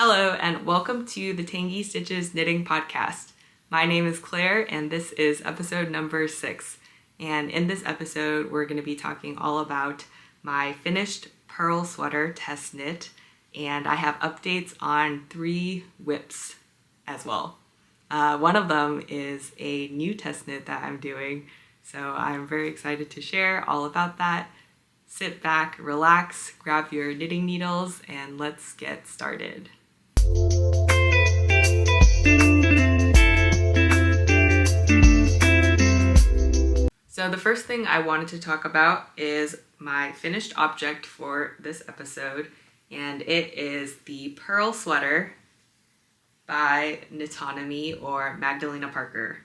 Hello and welcome to the Tangy Stitches Knitting Podcast. My name is Claire and this is episode number 6. And in this episode, we're going to be talking all about my finished pearl sweater test knit. And I have updates on 3 whips as well. One of them is a new test knit that I'm doing. So I'm very excited to share all about that. Sit back, relax, grab your knitting needles, and let's get started. So the first thing I wanted to talk about is my finished object for this episode, and it is the Pearl Sweater by Knitonomy or Magdalena Parker.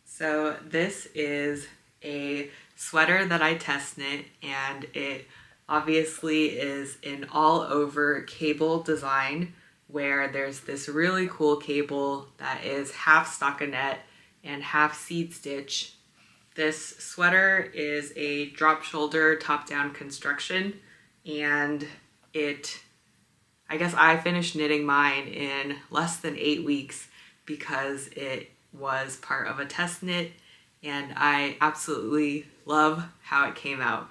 So this is a sweater that I test knit, and it obviously is an all over cable design where there's this really cool cable that is half stockinette and half seed stitch. This sweater is a drop shoulder top down construction, and I guess I finished knitting mine in less than 8 weeks because it was part of a test knit, and I absolutely love how it came out.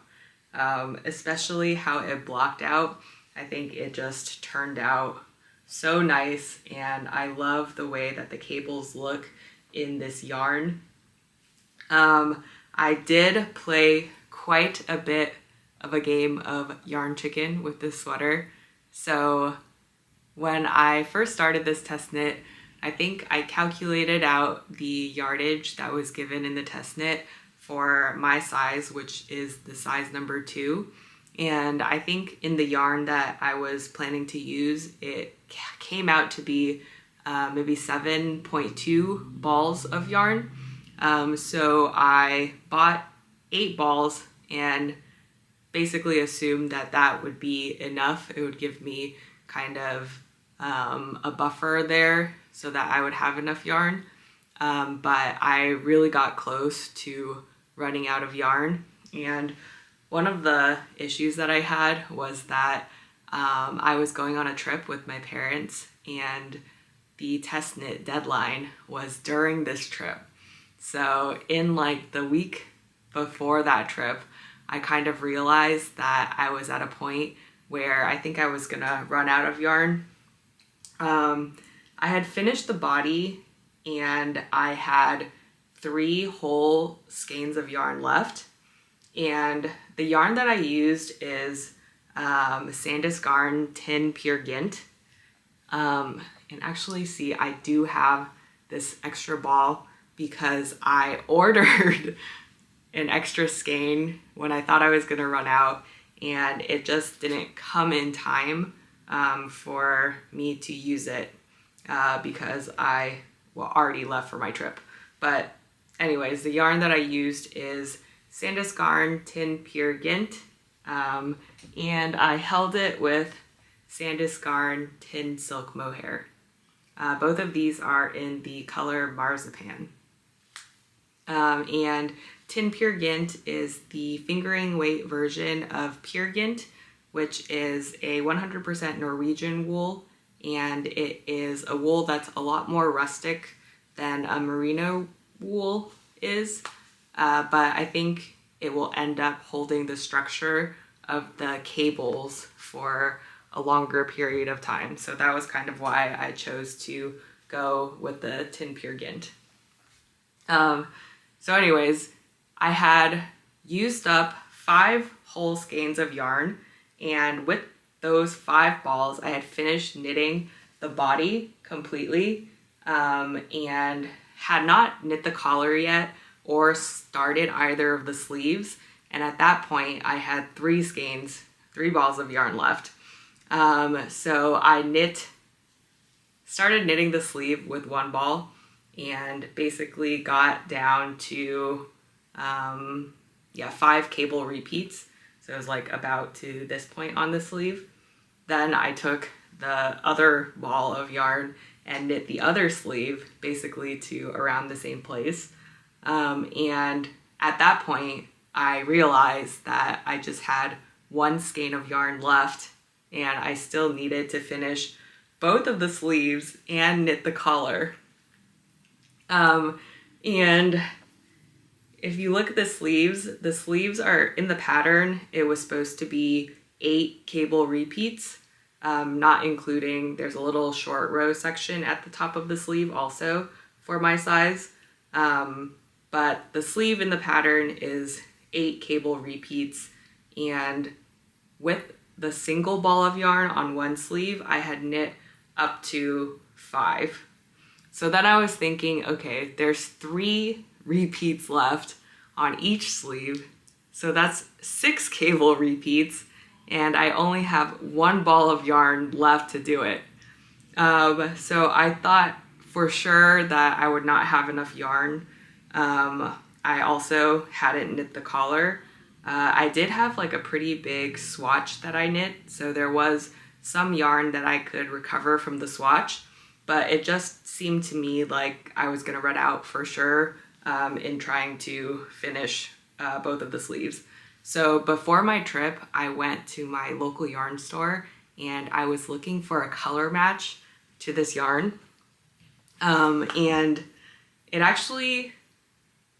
Especially how it blocked out. I think it just turned out so nice, and I love the way that the cables look in this yarn. I did play quite a bit of a game of yarn chicken with this sweater. So when I first started this test knit, I think I calculated out the yardage that was given in the test knit for my size, which is the size number 2. And I think in the yarn that I was planning to use, it came out to be maybe 7.2 balls of yarn. So I bought 8 balls and basically assumed that that would be enough. It would give me kind of a buffer there so that I would have enough yarn. But I really got close to running out of yarn. And one of the issues that I had was that I was going on a trip with my parents, and the test knit deadline was during this trip. So in like the week before that trip, I kind of realized that I was at a point where I think I was gonna run out of yarn. I had finished the body and I had 3 whole skeins of yarn left. And the yarn that I used is Sandnes Garn Tynn Pure Gynt. And actually, see, I do have this extra ball because I ordered an extra skein when I thought I was going to run out, and it just didn't come in time for me to use it because I already left for my trip. But anyways, the yarn that I used is Sandnes Garn Tynn Pure Gynt, and I held it with Sandnes Garn Tynn Silk Mohair. Both of these are in the color Marzipan. And Tynn Pure Gynt is the fingering weight version of Pure Gynt, which is a 100% Norwegian wool, and it is a wool that's a lot more rustic than a merino wool is, but I think it will end up holding the structure of the cables for a longer period of time. So that was kind of why I chose to go with the Tynn Pure Gynt. So anyways, I had used up 5 whole skeins of yarn, and with those 5 balls, I had finished knitting the body completely, and had not knit the collar yet or started either of the sleeves. And at that point, I had 3 skeins, 3 balls of yarn left. So I started knitting the sleeve with 1 ball and basically got down to 5 cable repeats. So it was like about to this point on the sleeve. Then I took the other ball of yarn and knit the other sleeve basically to around the same place. And at that point, I realized that I just had 1 skein of yarn left, and I still needed to finish both of the sleeves and knit the collar. And if you look at the sleeves are in the pattern. It was supposed to be 8 cable repeats, not including, there's a little short row section at the top of the sleeve also for my size. But the sleeve in the pattern is 8 cable repeats, and with the single ball of yarn on one sleeve, I had knit up to 5. So then I was thinking, okay, there's 3 repeats left on each sleeve. So that's 6 cable repeats, and I only have 1 ball of yarn left to do it. So I thought for sure that I would not have enough yarn. I also hadn't knit the collar. I did have like a pretty big swatch that I knit, so there was some yarn that I could recover from the swatch, but it just seemed to me like I was gonna run out for sure in trying to finish both of the sleeves. So before my trip, I went to my local yarn store and I was looking for a color match to this yarn. And it actually,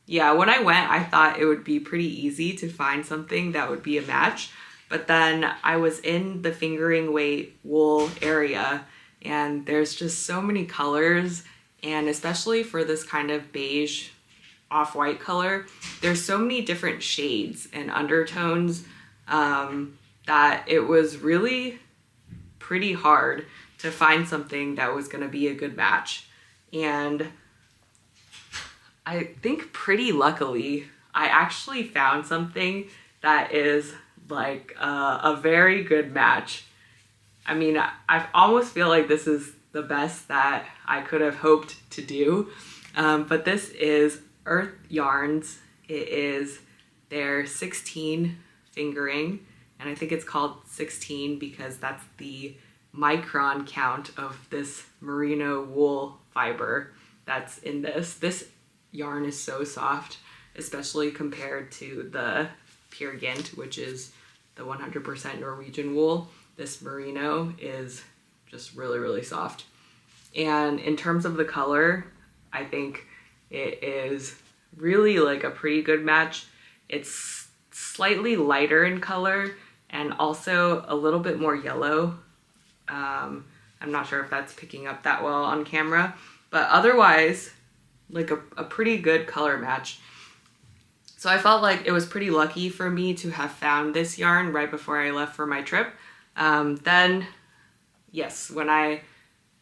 yeah, when I went, I thought it would be pretty easy to find something that would be a match. But then I was in the fingering weight wool area and there's just so many colors, and especially for this kind of beige off-white color, there's so many different shades and undertones that it was really pretty hard to find something that was going to be a good match. And I think pretty luckily I actually found something that is like a very good match. I mean, I almost feel like this is the best that I could have hoped to do, but this is Earth Yarns. It is their 16 fingering, and I think it's called 16 because that's the micron count of this merino wool fiber that's in this. This yarn is so soft, especially compared to the pure Gynt, which is the 100% Norwegian wool. This merino is just really, really soft. And in terms of the color, I think it is really like a pretty good match. It's slightly lighter in color and also a little bit more yellow. I'm not sure if that's picking up that well on camera, but otherwise like a pretty good color match. So I felt like it was pretty lucky for me to have found this yarn right before I left for my trip. Then, yes, when I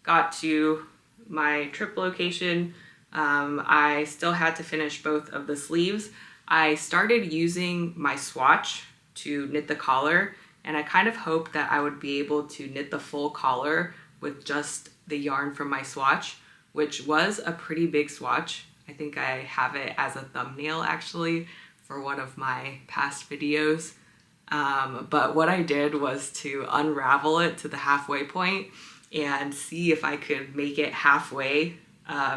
got to my trip location, I still had to finish both of the sleeves. I started using my swatch to knit the collar, and I kind of hoped that I would be able to knit the full collar with just the yarn from my swatch, which was a pretty big swatch. I think I have it as a thumbnail actually for one of my past videos. But what I did was to unravel it to the halfway point and see if I could make it halfway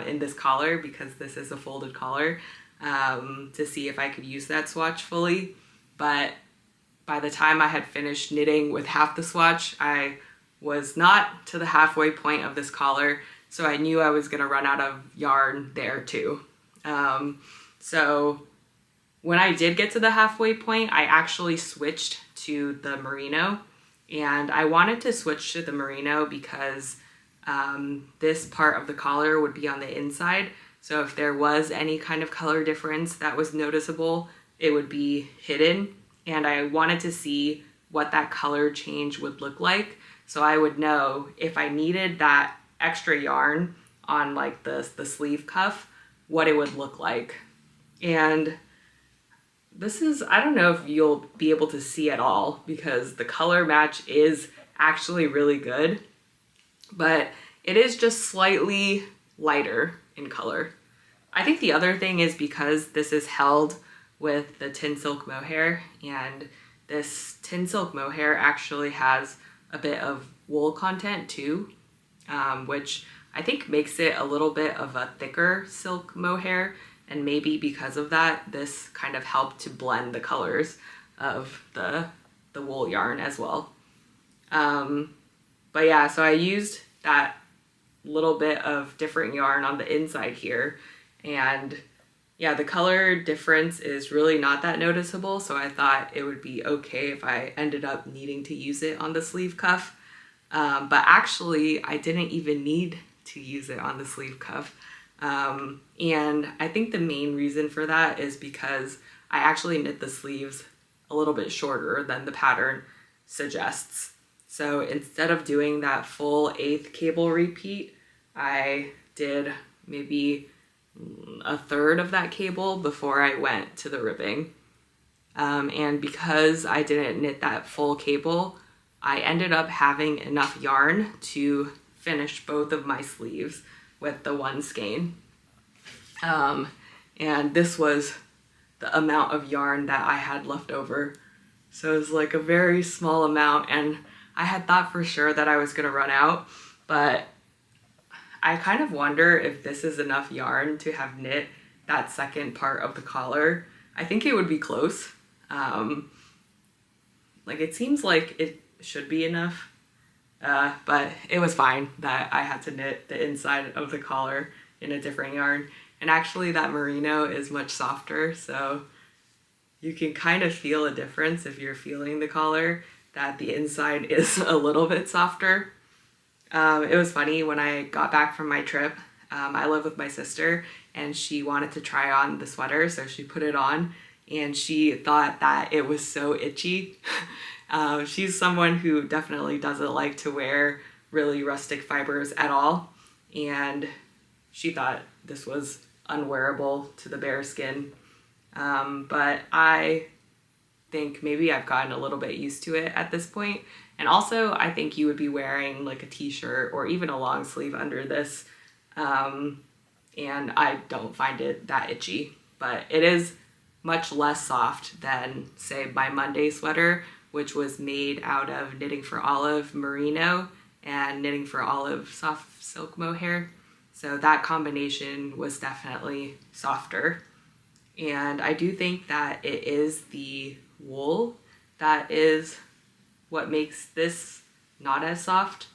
in this collar, because this is a folded collar, to see if I could use that swatch fully. But by the time I had finished knitting with half the swatch, I was not to the halfway point of this collar, so I knew I was gonna run out of yarn there too. So when I did get to the halfway point, I actually switched to the merino, and I wanted to switch to the merino because this part of the collar would be on the inside. So if there was any kind of color difference that was noticeable, it would be hidden. And I wanted to see what that color change would look like, so I would know if I needed that extra yarn on like the sleeve cuff, what it would look like. And this is, I don't know if you'll be able to see at all because the color match is actually really good, but it is just slightly lighter in color. I think the other thing is because this is held with the Tynn silk mohair, and this Tynn silk mohair actually has a bit of wool content too, which I think makes it a little bit of a thicker silk mohair, and maybe because of that, this kind of helped to blend the colors of the wool yarn as well. But yeah, so I used that little bit of different yarn on the inside here. And yeah, the color difference is really not that noticeable, so I thought it would be okay if I ended up needing to use it on the sleeve cuff. But actually, I didn't even need to use it on the sleeve cuff. And I think the main reason for that is because I actually knit the sleeves a little bit shorter than the pattern suggests. So instead of doing that full 1/8 cable repeat, I did maybe a third of that cable before I went to the ribbing. And because I didn't knit that full cable, I ended up having enough yarn to finish both of my sleeves with the one skein. And this was the amount of yarn that I had left over. So it was like a very small amount, and I had thought for sure that I was gonna run out, but I kind of wonder if this is enough yarn to have knit that second part of the collar. I think it would be close. Like it seems like it should be enough, but it was fine that I had to knit the inside of the collar in a different yarn. And actually that merino is much softer, so you can kind of feel a difference if you're feeling the collar, that the inside is a little bit softer. It was funny, when I got back from my trip, I live with my sister, and she wanted to try on the sweater, so she put it on, and she thought that it was so itchy. She's someone who definitely doesn't like to wear really rustic fibers at all, and she thought this was unwearable to the bare skin. But I think maybe I've gotten a little bit used to it at this point. And also I think you would be wearing like a t-shirt or even a long sleeve under this. And I don't find it that itchy, but it is much less soft than say my Monday sweater, which was made out of Knitting for Olive merino and Knitting for Olive soft silk mohair. So that combination was definitely softer. And I do think that it is the wool that is what makes this not as soft,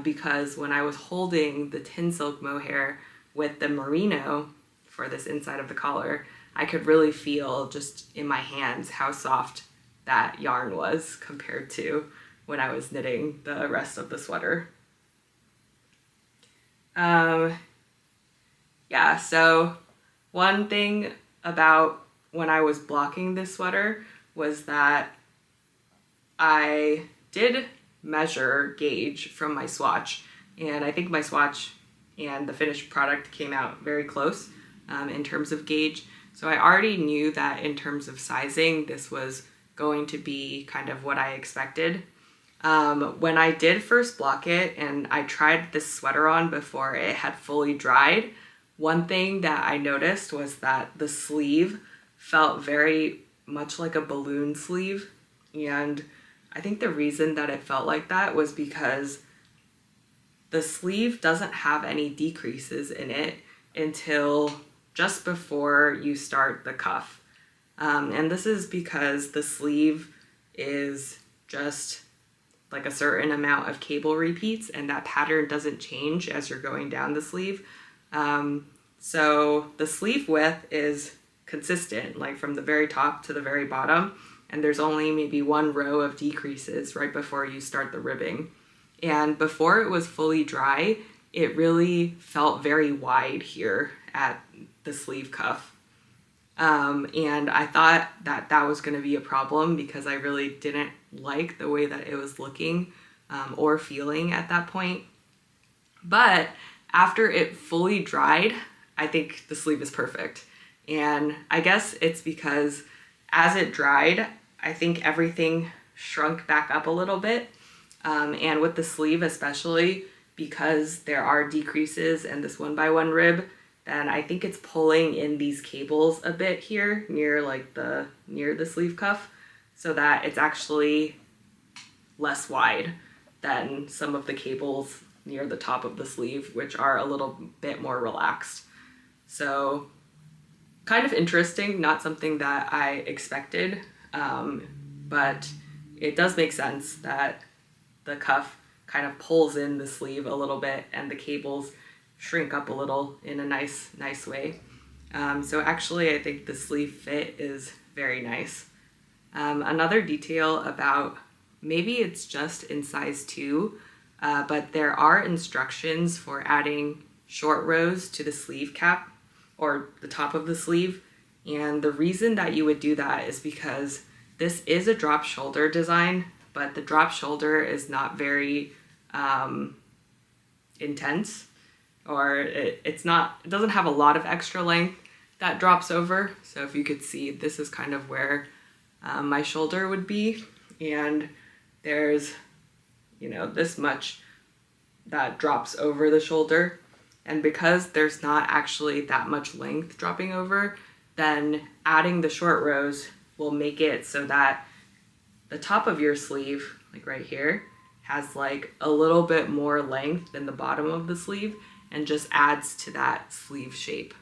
because when I was holding the Tynn silk mohair with the merino for this inside of the collar, I could really feel just in my hands how soft that yarn was compared to when I was knitting the rest of the sweater. Yeah, so one thing about when I was blocking this sweater was that I did measure gauge from my swatch, and I think my swatch and the finished product came out very close in terms of gauge. So I already knew that in terms of sizing, this was going to be kind of what I expected. When I did first block it and I tried this sweater on before it had fully dried, one thing that I noticed was that the sleeve felt very much like a balloon sleeve. And I think the reason that it felt like that was because the sleeve doesn't have any decreases in it until just before you start the cuff. And this is because the sleeve is just like a certain amount of cable repeats, and that pattern doesn't change as you're going down the sleeve. So the sleeve width is consistent, like from the very top to the very bottom, and there's only maybe one row of decreases right before you start the ribbing. And before it was fully dry, it really felt very wide here at the sleeve cuff. And I thought that that was going to be a problem because I really didn't like the way that it was looking or feeling at that point. But after it fully dried, I think the sleeve is perfect. And I guess it's because as it dried, I think everything shrunk back up a little bit. And with the sleeve especially, because there are decreases in this 1x1 rib, then I think it's pulling in these cables a bit here near the sleeve cuff, so that it's actually less wide than some of the cables near the top of the sleeve, which are a little bit more relaxed. So kind of interesting, not something that I expected, but it does make sense that the cuff kind of pulls in the sleeve a little bit and the cables shrink up a little in a nice way. So actually I think the sleeve fit is very nice. Another detail about, maybe it's just in size 2, but there are instructions for adding short rows to the sleeve cap or the top of the sleeve. And the reason that you would do that is because this is a drop shoulder design, but the drop shoulder is not very intense, or it doesn't have a lot of extra length that drops over. So if you could see, this is kind of where my shoulder would be, and there's, you know, this much that drops over the shoulder. And because there's not actually that much length dropping over, then adding the short rows will make it so that the top of your sleeve, like right here, has like a little bit more length than the bottom of the sleeve and just adds to that sleeve shape.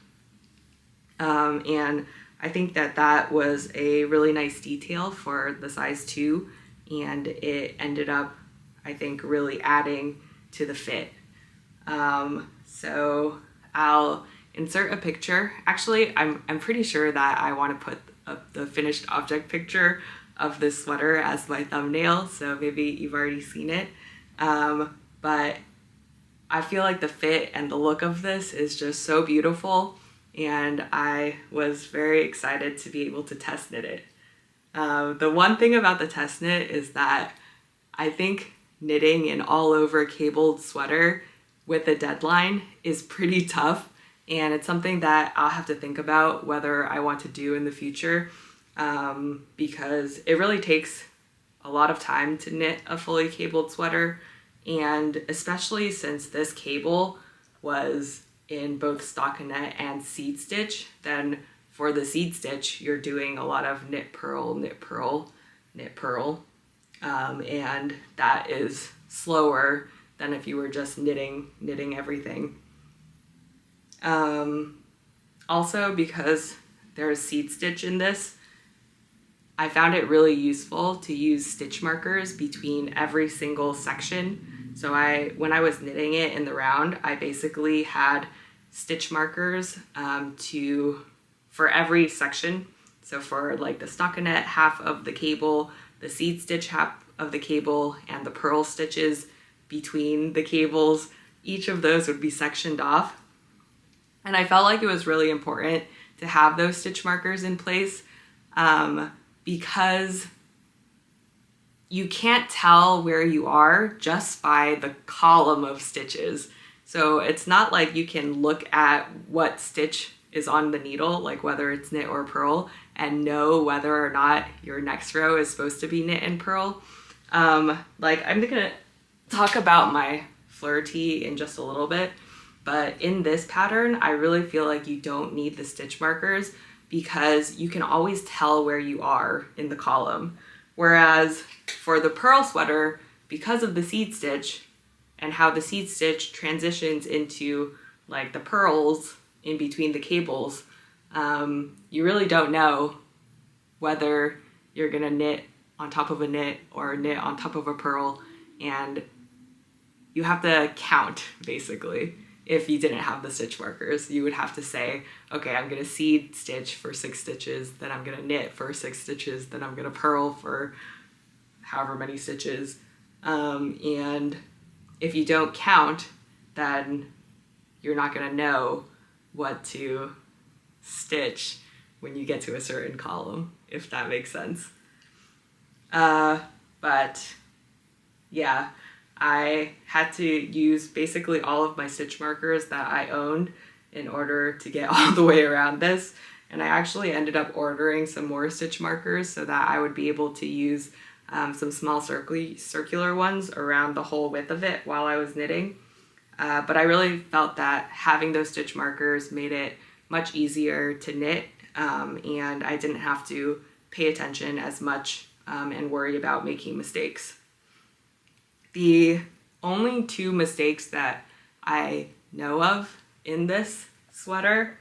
And I think that that was a really nice detail for the size 2, and it ended up, I think, really adding to the fit. So I'll insert a picture. Actually, I'm pretty sure that I want to put up the finished object picture of this sweater as my thumbnail, so maybe you've already seen it. But I feel like the fit and the look of this is just so beautiful, and I was very excited to be able to test knit it. The one thing about the test knit is that I think knitting an all over cabled sweater with a deadline is pretty tough, and it's something that I'll have to think about whether I want to do in the future, because it really takes a lot of time to knit a fully cabled sweater, and especially since this cable was in both stockinette and seed stitch, then for the seed stitch you're doing a lot of knit purl, knit purl, knit purl, and that is slower than if you were just knitting everything. Also, because there's seed stitch in this, I found it really useful to use stitch markers between every single section. So when I was knitting it in the round, I basically had stitch markers for every section. So for like the stockinette half of the cable, the seed stitch half of the cable, and the purl stitches between the cables, each of those would be sectioned off. And I felt like it was really important to have those stitch markers in place, because you can't tell where you are just by the column of stitches. So it's not like you can look at what stitch is on the needle, like whether it's knit or purl, and know whether or not your next row is supposed to be knit and purl. Like I'm gonna talk about my Fleur Tee in just a little bit, but in this pattern, I really feel like you don't need the stitch markers because you can always tell where you are in the column. Whereas for the purl sweater, because of the seed stitch and how the seed stitch transitions into like the purls in between the cables, you really don't know whether you're gonna knit on top of a knit or knit on top of a purl, and you have to count basically. If you didn't have the stitch markers, you would have to say, okay, I'm gonna seed stitch for 6 stitches, then I'm gonna knit for 6 stitches, then I'm gonna purl for however many stitches. And if you don't count, then you're not gonna know what to stitch when you get to a certain column, if that makes sense. But yeah, I had to use basically all of my stitch markers that I owned in order to get all the way around this. And I actually ended up ordering some more stitch markers so that I would be able to use some small circular ones around the whole width of it while I was knitting. But I really felt that having those stitch markers made it much easier to knit, and I didn't have to pay attention as much and worry about making mistakes. The only 2 mistakes that I know of in this sweater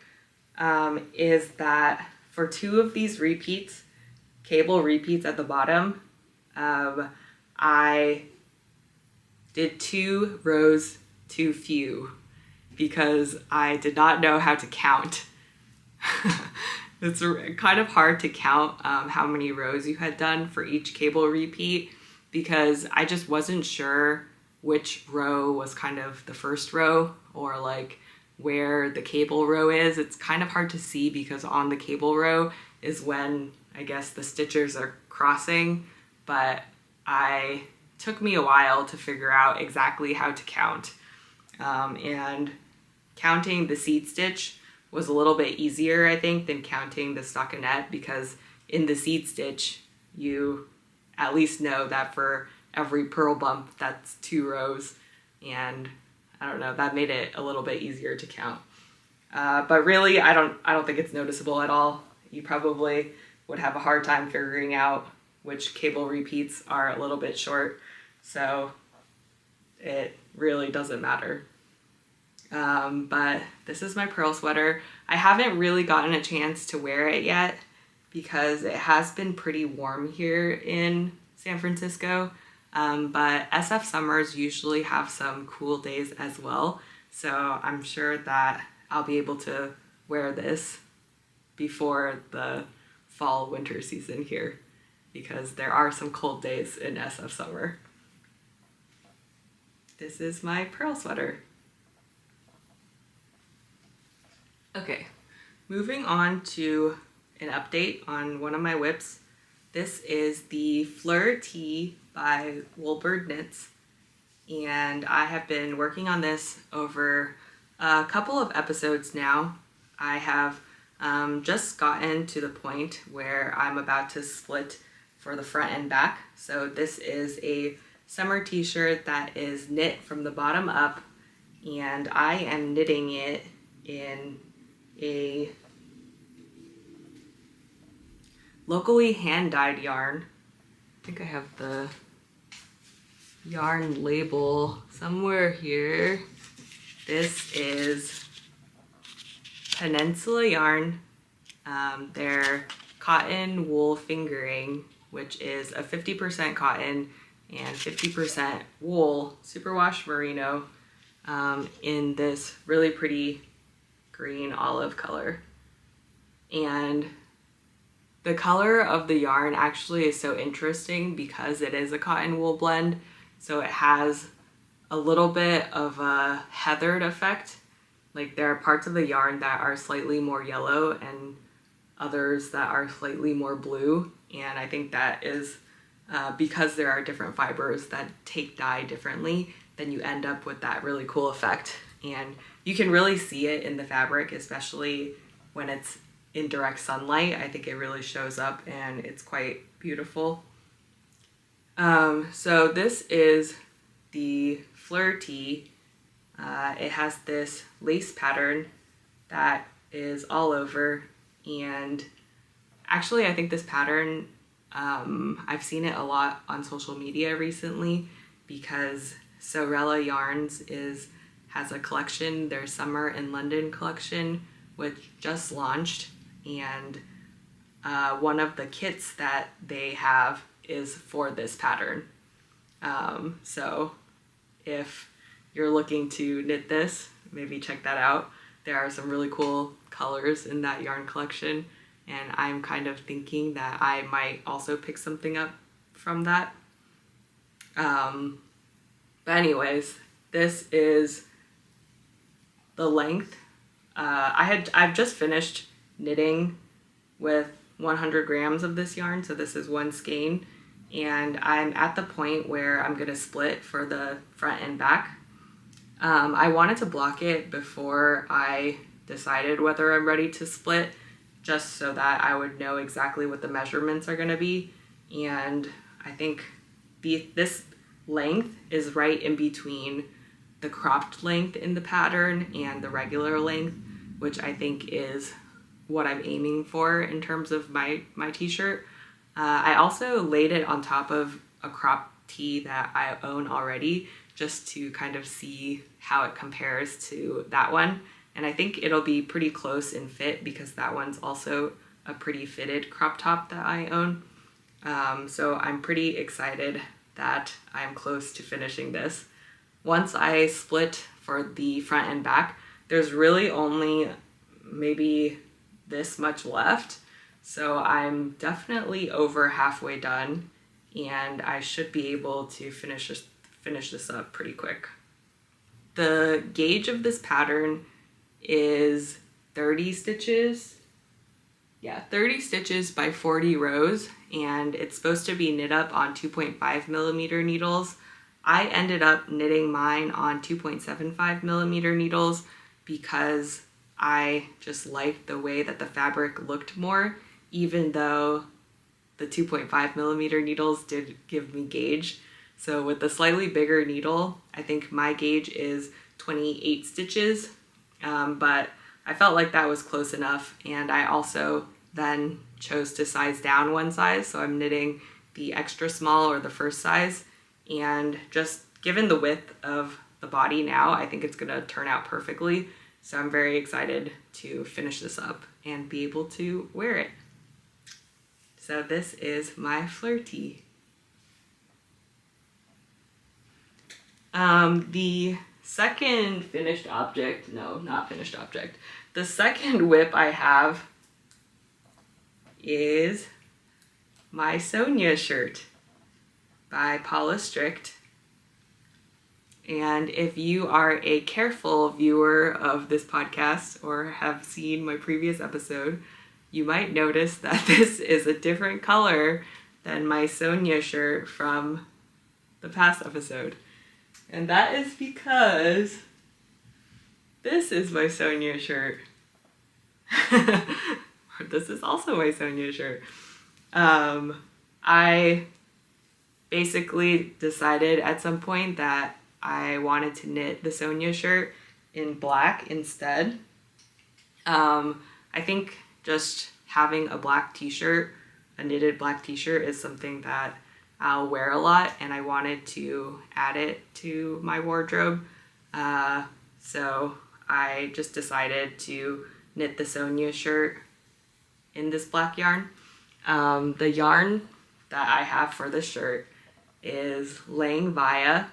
is that for 2 of these repeats, cable repeats at the bottom, I did 2 rows too few because I did not know how to count. It's kind of hard to count how many rows you had done for each cable repeat because I just wasn't sure which row was kind of the first row or like where the cable row is. It's kind of hard to see because on the cable row is when I guess the stitches are crossing, but took me a while to figure out exactly how to count. And counting the seed stitch was a little bit easier, I think, than counting the stockinette because in the seed stitch, you at least know that for every purl bump, that's 2 rows. And I don't know, that made it a little bit easier to count. But really, I don't think it's noticeable at all. You probably would have a hard time figuring out which cable repeats are a little bit short. So it really doesn't matter. But this is my pearl sweater. I haven't really gotten a chance to wear it yet because it has been pretty warm here in San Francisco. But SF summers usually have some cool days as well. So I'm sure that I'll be able to wear this before the fall winter season here because there are some cold days in SF summer. This is my pearl sweater. Okay, moving on to an update on one of my whips. This is the Fleur Tee by Woolbird Knits, and I have been working on this over a couple of episodes now. I have just gotten to the point where I'm about to split for the front and back. So this is a summer t-shirt that is knit from the bottom up, and I am knitting it in a locally hand-dyed yarn. I think I have the yarn label somewhere here. This is Peninsula Yarn. Their cotton wool fingering, which is a 50% cotton and 50% wool superwash merino in this really pretty green olive color. And the color of the yarn actually is so interesting because it is a cotton wool blend, so it has a little bit of a heathered effect. Like there are parts of the yarn that are slightly more yellow and others that are slightly more blue, and I think that is because there are different fibers that take dye differently, then you end up with that really cool effect. And you can really see it in the fabric, especially when it's in direct sunlight. I think it really shows up and it's quite beautiful. So this is the Fleur Tee. It has this lace pattern that is all over, and actually I think this pattern, I've seen it a lot on social media recently because Sorella Yarns has a collection, their Summer in London collection, which just launched, and one of the kits that they have is for this pattern. So if you're looking to knit this, maybe check that out. There are some really cool colors in that yarn collection, and I'm kind of thinking that I might also pick something up from that. But anyways, this is the length. I've just finished knitting with 100 grams of this yarn, so this is one skein, and I'm at the point where I'm gonna split for the front and back. I wanted to block it before I decided whether I'm ready to split, just so that I would know exactly what the measurements are gonna be, and I think this length is right in between the cropped length in the pattern and the regular length, which I think is what I'm aiming for in terms of my t-shirt. I also laid it on top of a crop tee that I own already, just to kind of see how it compares to that one. And I think it'll be pretty close in fit because that one's also a pretty fitted crop top that I own. So I'm pretty excited that I'm close to finishing this. once I split for the front and back, there's really only maybe this much left. So I'm definitely over halfway done, and I should be able to finish this up pretty quick. The gauge of this pattern is 30 stitches. Yeah, 30 stitches by 40 rows, and it's supposed to be knit up on 2.5 millimeter needles. I ended up knitting mine on 2.75 millimeter needles because I just liked the way that the fabric looked more, even though the 2.5 millimeter needles did give me gauge. So with the slightly bigger needle, I think my gauge is 28 stitches, but I felt like that was close enough, and I also then chose to size down one size, so I'm knitting the extra small or the first size, and just given the width of the body now, I think it's gonna turn out perfectly, so I'm very excited to finish this up and be able to wear it. So this is my Fleur Tee. The second finished object, no, not finished object. The second whip I have is my Sonya Shirt by Paula Strict. And if you are a careful viewer of this podcast or have seen my previous episode, you might notice that this is a different color than my Sonya Shirt from the past episode. And that is because this is my Sonya Shirt. This is also my Sonya Shirt. I basically decided at some point that I wanted to knit the Sonya Shirt in black instead. I think just having a black t-shirt, a knitted black t-shirt, is something that I'll wear a lot, and I wanted to add it to my wardrobe. So I just decided to knit the Sonya Shirt in this black yarn. The yarn that I have for this shirt is Lang Vaya,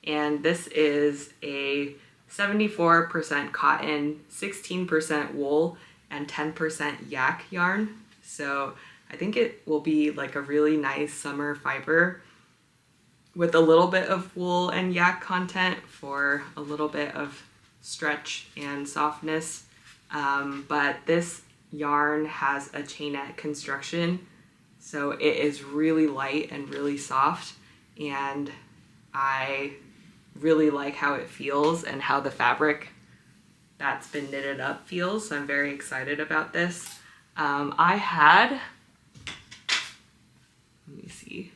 and this is a 74% cotton, 16% wool, and 10% yak yarn. So I think it will be like a really nice summer fiber with a little bit of wool and yak content for a little bit of stretch and softness. But this yarn has a chainette construction, so it is really light and really soft, and I really like how it feels and how the fabric that's been knitted up feels. So I'm very excited about this. I had, let me see.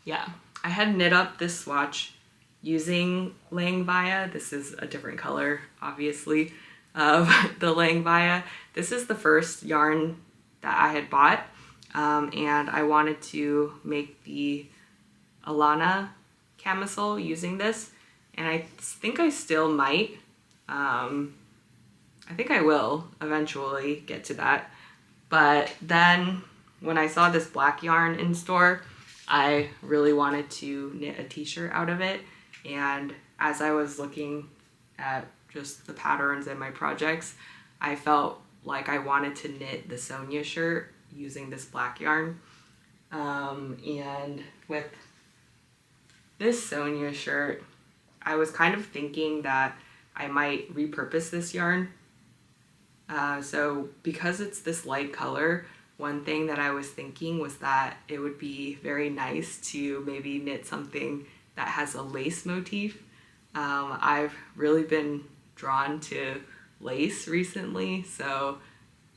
Yeah, I had knit up this swatch using Lang Vaya. This is a different color, obviously, of the Lang Vaya. This is the first yarn that I had bought, and I wanted to make the Alana camisole using this, and I think I still might. I think I will eventually get to that. But then when I saw this black yarn in store, I really wanted to knit a t-shirt out of it. And as I was looking at just the patterns in my projects, I felt like I wanted to knit the Sonya Shirt using this black yarn. And with this Sonya Shirt, I was kind of thinking that I might repurpose this yarn. So because it's this light color, one thing that I was thinking was that it would be very nice to maybe knit something that has a lace motif. I've really been drawn to lace recently, so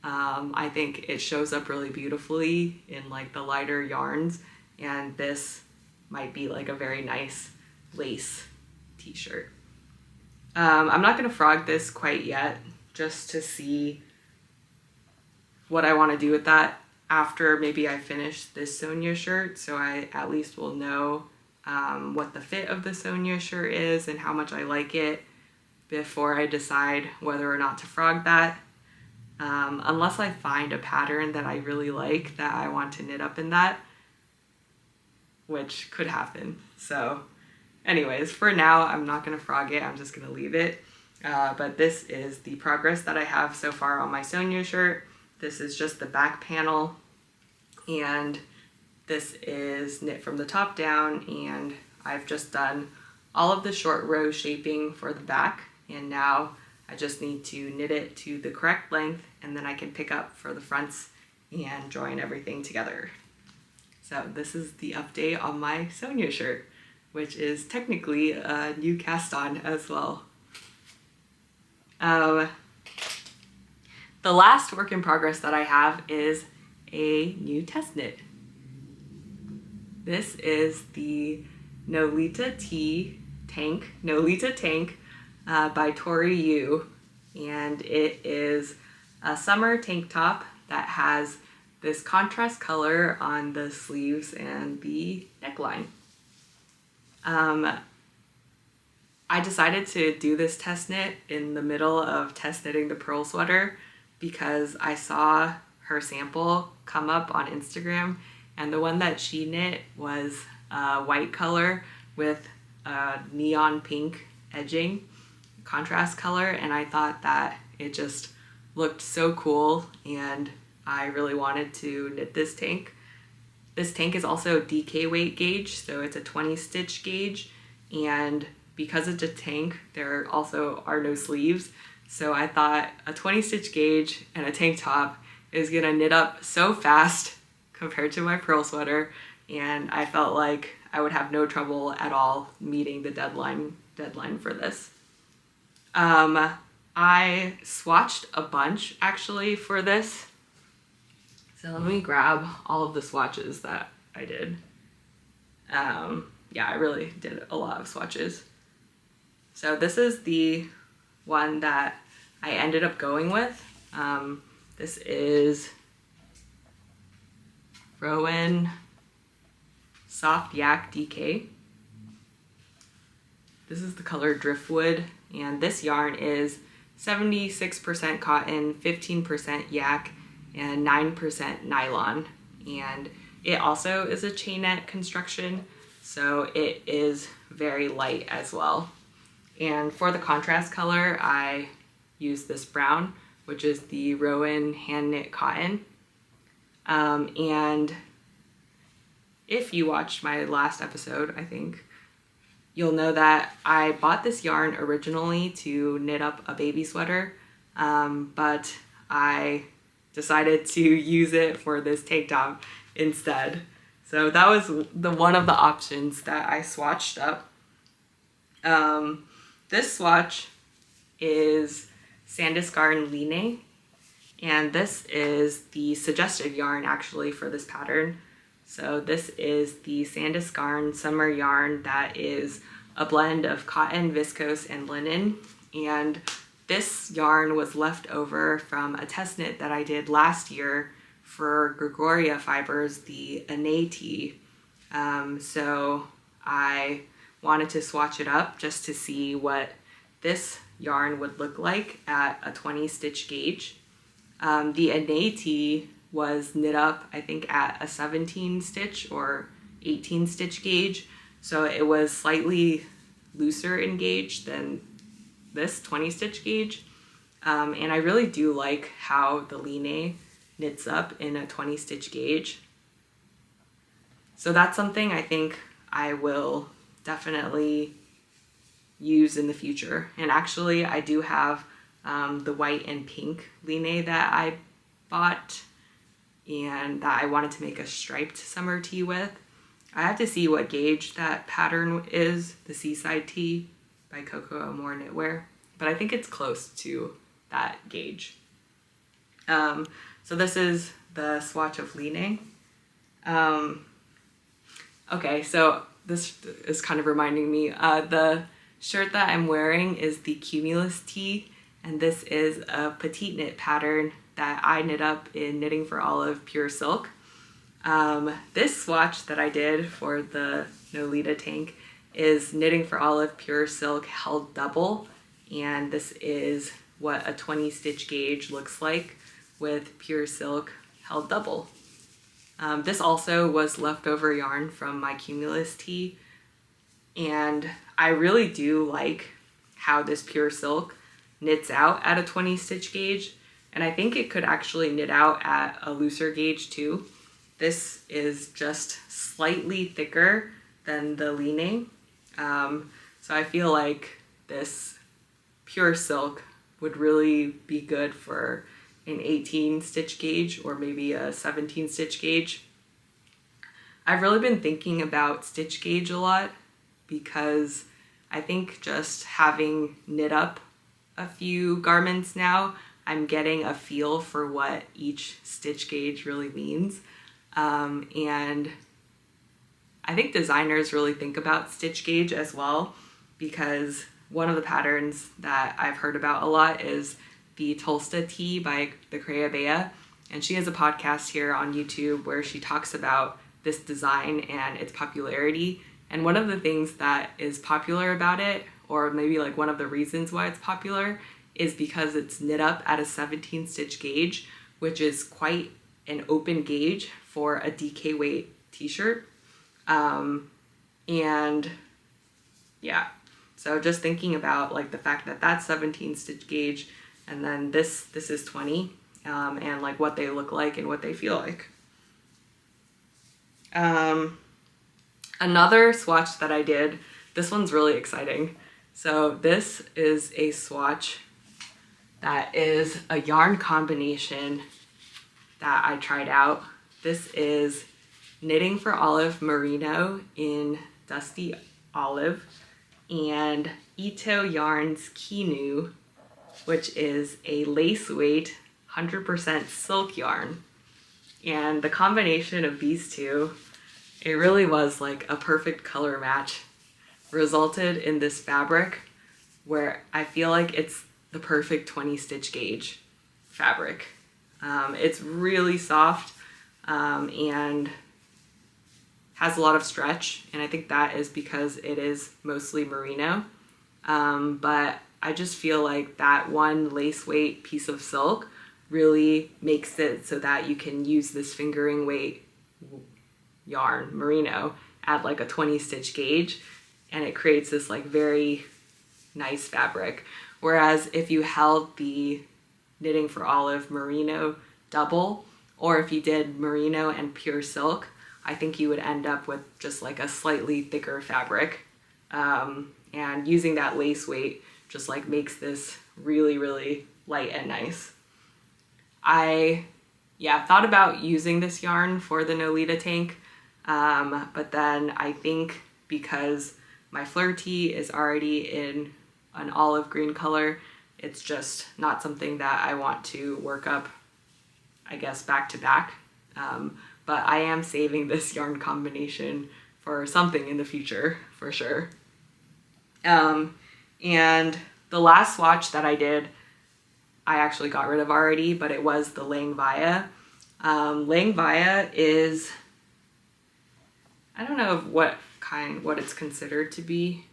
I think it shows up really beautifully in like the lighter yarns, and this might be like a very nice lace t-shirt. I'm not gonna frog this quite yet, just to see what I want to do with that after maybe I finish this Sonya Shirt, so I at least will know what the fit of the Sonya Shirt is and how much I like it before I decide whether or not to frog that. Unless I find a pattern that I really like that I want to knit up in that, which could happen. So anyways, for now, I'm not gonna frog it, I'm just gonna leave it. But this is the progress that I have so far on my Sonya shirt. This is just the back panel, and this is knit from the top down, and I've just done all of the short row shaping for the back, and now I just need to knit it to the correct length, and then I can pick up for the fronts and join everything together. So this is the update on my Sonya shirt, which is technically a new cast on as well. The last work in progress that I have is a new test knit. This is the Nolita Tank by Tori Yu, and it is a summer tank top that has this contrast color on the sleeves and the neckline. I decided to do this test knit in the middle of test knitting the pearl sweater because I saw her sample come up on Instagram, and the one that she knit was a white color with a neon pink edging, contrast color, and I thought that it just looked so cool, and I really wanted to knit this tank. This tank is also DK weight gauge, so it's a 20 stitch gauge, and because it's a tank, there also are no sleeves, so I thought a 20 stitch gauge and a tank top is gonna knit up so fast compared to my pearl sweater, and I felt like I would have no trouble at all meeting the deadline for this. I swatched a bunch actually for this. So let me grab all of the swatches that I did. Yeah, I really did a lot of swatches. So this is the one that I ended up going with. This is Rowan Soft Yak DK. This is the color Driftwood, and this yarn is 76% cotton, 15% yak, and 9% nylon. And it also is a chainette construction, so it is very light as well. And for the contrast color, I used this brown, which is the Rowan hand knit cotton. And if you watched my last episode, I think, you'll know that I bought this yarn originally to knit up a baby sweater, but I decided to use it for this tank top instead. So that was one of the options that I swatched up. This swatch is Sandnes Garn Line, and this is the suggested yarn actually for this pattern. So this is the Sandnes Garn summer yarn that is a blend of cotton, viscose, and linen. And this yarn was left over from a test knit that I did last year for Gregoria Fibers, the Untitled. So I wanted to swatch it up just to see what this yarn would look like at a 20 stitch gauge. The Untitled was knit up, I think, at a 17 stitch or 18 stitch gauge. So it was slightly looser in gauge than this 20 stitch gauge. And I really do like how the Line knits up in a 20 stitch gauge. So that's something I think I will definitely use in the future. And actually I do have the white and pink Line that I bought and that I wanted to make a striped summer tee with. I have to see what gauge that pattern is, the Seaside Tee by Coco Amore Knitwear, but I think it's close to that gauge. So this is the swatch of Line. Okay, so this is kind of reminding me, the shirt that I'm wearing is the Cumulus Tee, and this is a petite knit pattern that I knit up in Knitting for Olive Pure Silk. This swatch that I did for the Nolita Tank is Knitting for Olive Pure Silk held double, and this is what a 20 stitch gauge looks like with Pure Silk held double. This also was leftover yarn from my Cumulus tee, and I really do like how this pure silk knits out at a 20 stitch gauge, and I think it could actually knit out at a looser gauge too. This is just slightly thicker than the leaning, so I feel like this pure silk would really be good for an 18 stitch gauge or maybe a 17 stitch gauge. I've really been thinking about stitch gauge a lot because I think just having knit up a few garments now, I'm getting a feel for what each stitch gauge really means. And I think designers really think about stitch gauge as well, because one of the patterns that I've heard about a lot is the Tulsa tee by the Crea Bea, and she has a podcast here on YouTube where she talks about this design and its popularity. And one of the things that is popular about it, or maybe like one of the reasons why it's popular, is because it's knit up at a 17 stitch gauge, which is quite an open gauge for a DK weight t-shirt. And yeah, so just thinking about like the fact that that's 17 stitch gauge, and then this is 20, and like what they look like and what they feel like. Another swatch that I did, this one's really exciting. So this is a swatch that is a yarn combination that I tried out. This is Knitting for Olive Merino in Dusty Olive and Ito Yarns Kinu, which is a lace weight 100% silk yarn. And the combination of these two, it really was like a perfect color match, resulted in this fabric where I feel like it's the perfect 20 stitch gauge fabric. It's really soft and has a lot of stretch, and I think that is because it is mostly merino. But I just feel like that one lace weight piece of silk really makes it so that you can use this fingering weight yarn, merino, at like a 20 stitch gauge, and it creates this like very nice fabric. Whereas if you held the Knitting for Olive merino double, or if you did merino and pure silk, I think you would end up with just like a slightly thicker fabric. And using that lace weight just like makes this really, really light and nice. I thought about using this yarn for the Nolita Tank, but then I think because my Fleur Tee is already in an olive green color, it's just not something that I want to work up, I guess, back to back. But I am saving this yarn combination for something in the future, for sure. And the last swatch that I did, I actually got rid of already, but it was the Lang Vaya. Lang Vaya is, I don't know what it's considered to be.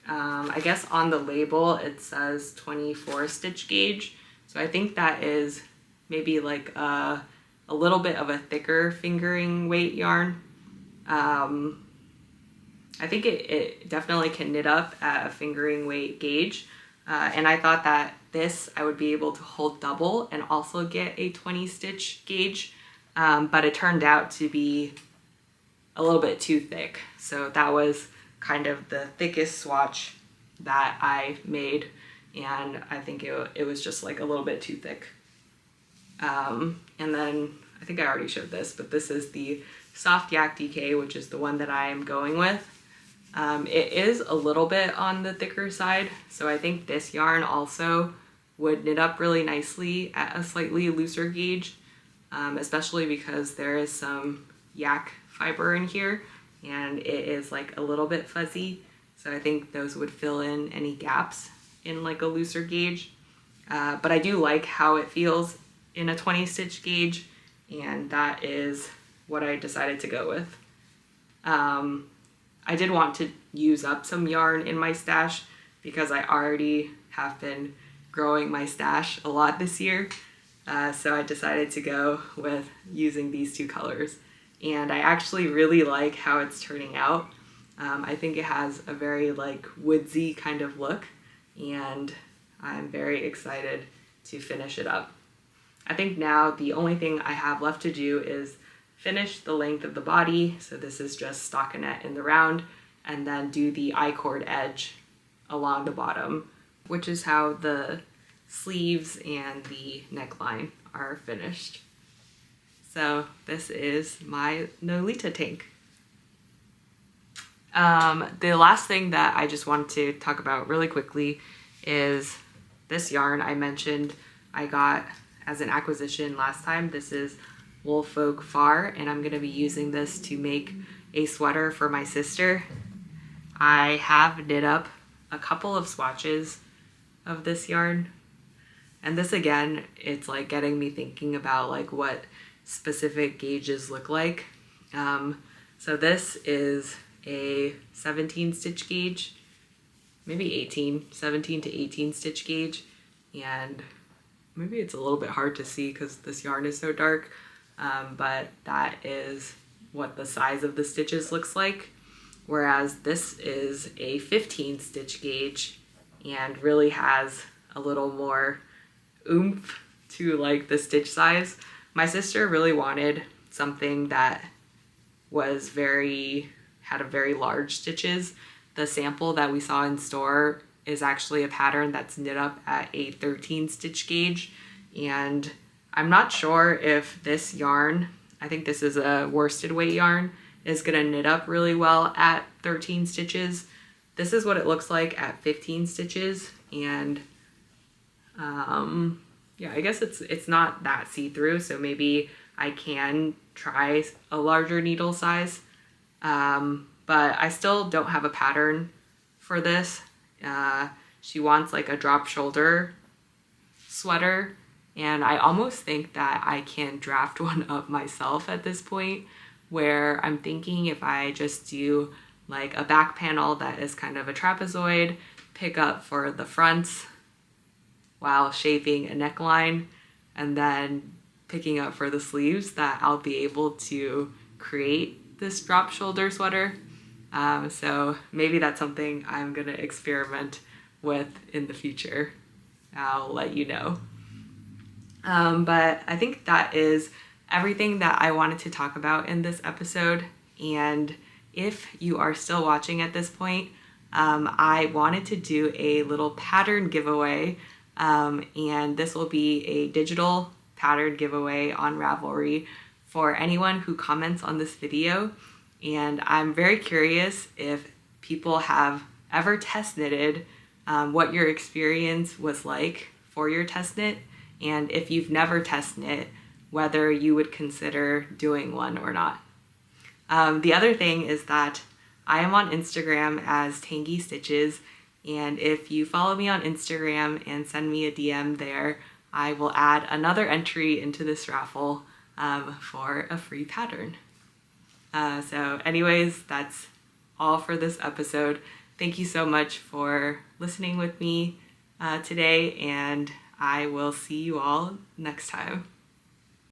I guess on the label it says 24 stitch gauge. So I think that is maybe like a little bit of a thicker fingering weight yarn. I think it definitely can knit up at a fingering weight gauge. And I thought that this, I would be able to hold double and also get a 20 stitch gauge. But it turned out to be a little bit too thick. So that was kind of the thickest swatch that I made. And I think it was just like a little bit too thick. And then I think I already showed this, but this is the Soft Yak DK, which is the one that I am going with. It is a little bit on the thicker side, so I think this yarn also would knit up really nicely at a slightly looser gauge, especially because there is some yak fiber in here and it is like a little bit fuzzy. So I think those would fill in any gaps in like a looser gauge. But I do like how it feels in a 20 stitch gauge, and that is what I decided to go with. I did want to use up some yarn in my stash because I already have been growing my stash a lot this year. So I decided to go with using these two colors. And I actually really like how it's turning out. I think it has a very like woodsy kind of look, and I'm very excited to finish it up. I think now the only thing I have left to do is finish the length of the body. So this is just stockinette in the round, and then do the I-cord edge along the bottom, which is how the sleeves and the neckline are finished. So this is my Nolita Tank. The last thing that I just wanted to talk about really quickly is this yarn I mentioned I got as an acquisition last time. This is Woolfolk Far, and I'm going to be using this to make a sweater for my sister. I have knit up a couple of swatches of this yarn, and this again, it's like getting me thinking about like what specific gauges look like. So this is a 17 stitch gauge, maybe 18, 17 to 18 stitch gauge, and maybe it's a little bit hard to see because this yarn is so dark, but that is what the size of the stitches looks like. Whereas this is a 15 stitch gauge and really has a little more oomph to like the stitch size. My sister really wanted something that was had a very large stitches. The sample that we saw in store is actually a pattern that's knit up at a 13 stitch gauge, and I'm not sure if this yarn, I think this is a worsted weight yarn, is gonna knit up really well at 13 stitches. This is what it looks like at 15 stitches, and yeah, I guess it's not that see-through, so maybe I can try a larger needle size, but I still don't have a pattern for this. She wants like a drop shoulder sweater, and I almost think that I can draft one up myself at this point, where I'm thinking if I just do like a back panel that is kind of a trapezoid, pick up for the fronts while shaping a neckline, and then picking up for the sleeves, that I'll be able to create this drop shoulder sweater. So maybe that's something I'm gonna experiment with in the future. I'll let you know. But I think that is everything that I wanted to talk about in this episode. And if you are still watching at this point, I wanted to do a little pattern giveaway, and this will be a digital pattern giveaway on Ravelry for anyone who comments on this video. And I'm very curious if people have ever test knitted, what your experience was like for your test knit, and if you've never test knit, whether you would consider doing one or not. The other thing is that I am on Instagram as Tangy Stitches, and if you follow me on Instagram and send me a DM there, I will add another entry into this raffle for a free pattern. So anyways, that's all for this episode. Thank you so much for listening with me today, and I will see you all next time.